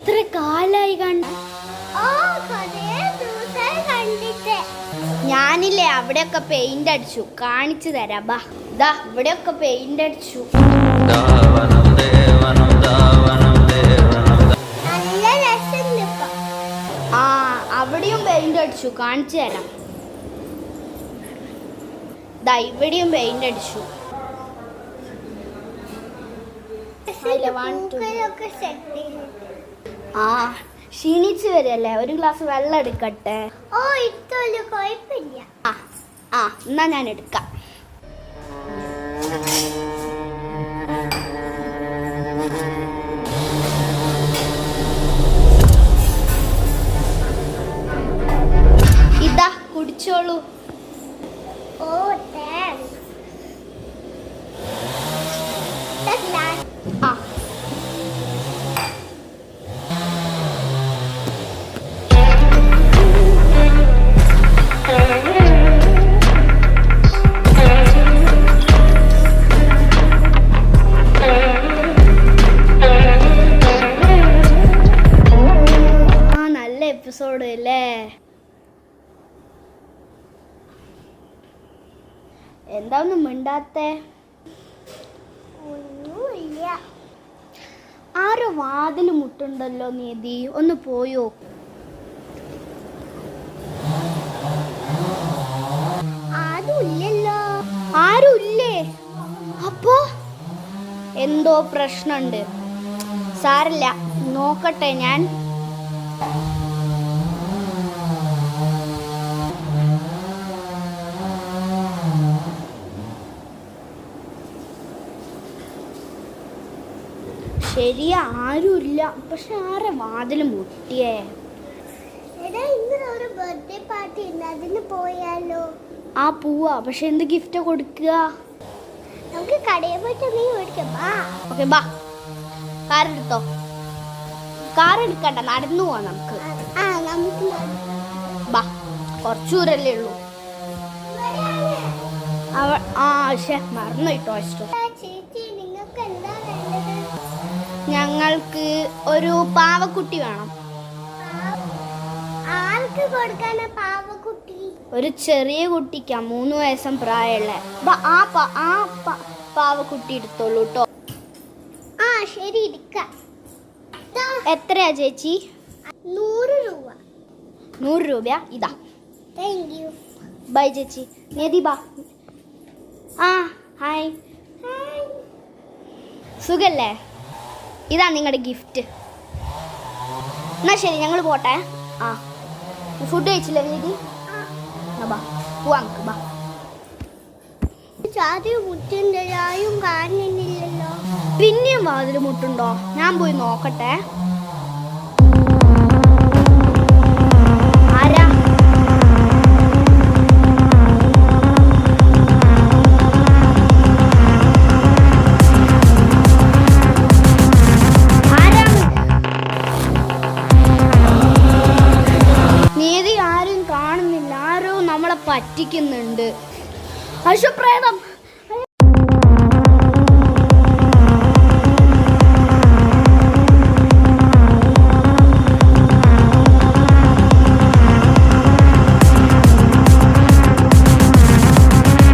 എത്ര കാലായി കണ്ട? ഞാനില്ലേ അവിടെയൊക്കെ പെയിന്റ് അടിച്ചു, കാണിച്ചു തരാം. ബാ, ഇതാ ഇവിടെയൊക്കെ പെയിന്റ് അടിച്ചു. ആ, അവിടെയും പെയിന്റ് അടിച്ചു, കാണിച്ചു തരാം. ദാ ഇവിടെയും പെയിന്റ് അടിച്ചു. ആ, ക്ഷീണിച്ചു വരല്ലേ, ഒരു ഗ്ലാസ് വെള്ളം എടുക്കട്ടെ? ഓ, ഇത്തോളൂ, കുഴപ്പമില്ല. ആ എന്നാ ഞാൻ എടുക്കാം. ഇതാ കുടിച്ചോളൂ. ഓ, താങ്ക്സ്. ആ, നല്ല എപ്പിസോഡ് അല്ലേ? എന്താ ഒന്നും മിണ്ടാത്തെ? ഒന്നുമില്ല. ആരോ വാതിൽ മുട്ടുണ്ടല്ലോ നീതി, ഒന്ന് പോയോ? ആരുമില്ലല്ലോ. ആരുമില്ലേ? അപ്പോ എന്തോ പ്രശ്നമുണ്ട്. സാരില്ല, നോക്കട്ടെ ഞാൻ. ശരിയാ, ആരുമില്ല. പക്ഷെ ആരെ വാതിൽ മുട്ടിയേ? എടാ, ഇന്ന് ഒരു ബർത്ത്ഡേ പാർട്ടി ഉണ്ട്, അതിന് പോയാലോ? ആ, പോവാ. പക്ഷെ എന്ത് ഗിഫ്റ്റ് കൊടുക്കുക? നമുക്ക് കടയിൽ പോയിട്ട് നീ മേടിക്കാം. ഓക്കെ, ബാ. കാറെടുത്തോ? കാർ എടുക്കണ്ട, നടന്നു പോവാ നമുക്ക്. നമുക്ക് ബാ, കുറച്ചു ദൂരല്ലേ ഉള്ളൂ. മറന്നു കിട്ടോ ഇഷ്ടം. ചേച്ചി, നിങ്ങൾക്ക് എന്താ വേണ്ടത്? ഞങ്ങൾക്ക് ഒരു പാവക്കുട്ടി വേണം. ആർക്ക് കൊടുക്കാനാ പാവക്കുട്ടി? ഒരു ചെറിയ കുട്ടിക്കാ, 3 വയസ്സും പ്രായമുള്ള. ആ പാവക്കുട്ടി എടുത്തോളൂ കേട്ടോ. ആ, ശരി, എടുക്കാം. എത്രയാ ചേച്ചി? 100 രൂപ. 100 രൂപയാ? ഇതാ. Thank you. ബൈ ചേച്ചി. നേതി ബാ. ആ, ഹായ്. സുഖല്ലേ? ഇതാ നിങ്ങളുടെ ഗിഫ്റ്റ്. എന്നാ ശരി, ഞങ്ങൾ പോട്ടെ. ആ, ഫുഡ് കഴിച്ചില്ലേ നീതി? ബാ, പോവാ നമുക്ക്. ബാ. ചാരും മുറ്റും കാണുന്നില്ലല്ലോ. പിന്നെയും വാതിൽ മുട്ടുണ്ടോ? ഞാൻ പോയി നോക്കട്ടെ. ആരാ? നീതി ആരും കാണുന്നില്ല. ആരോ നമ്മളെ പറ്റിക്കുന്നുണ്ട്. അശ്വപ്രേതം.